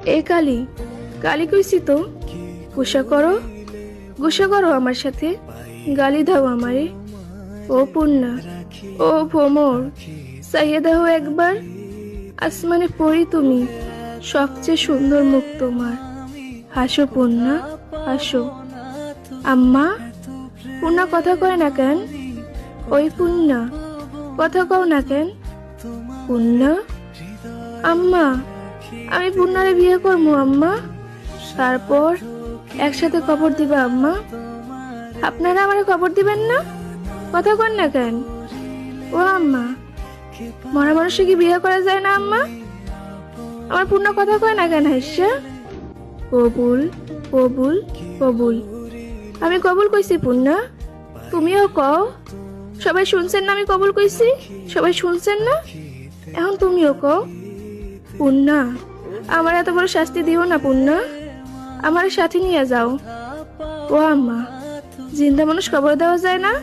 এ কালী, কালী কইছি তো, গুসা করো আমার সাথে, গালি দাও আমারে। ও পূর্ণা, ও ভ্রমর, চাইয়ে দাও একবার, আসমানে পড়ি তুমি, সবচেয়ে সুন্দর মুখ তোমার। হাসো পূর্ণা, হাসো। আম্মা, পূর্ণা কথা কয় না কেন? ওই পূর্ণা, কথা কও না কেন? পূর্ণা, আম্মা, আমি পূর্ণারে বিয়ে করবো আম্মা, তারপর একসাথে কবর দিবা আম্মা। আপনারা আমারে কবর দিবেন না? কথা কন না কেন? ও আম্মা, মরা মানুষে কি বিয়ে করা যায় না আম্মা? আমার পূর্ণ কথা কয় না কেন হাইসা? কবুল, কবুল, কবুল। আমি কবুল কইছি পূর্ণা, তুমিও কও। সবাই শুনছেন না আমি কবুল কইছি? সবাই শুনছেন না? এখন তুমিও কও। পূর্ণা, আমার এত বড় শাস্তি দিও না পূর্ণা, আমার সাথে নিয়ে যাও। ও আম্মা, জিন্দা মানুষ কবর দেওয়া যায় না?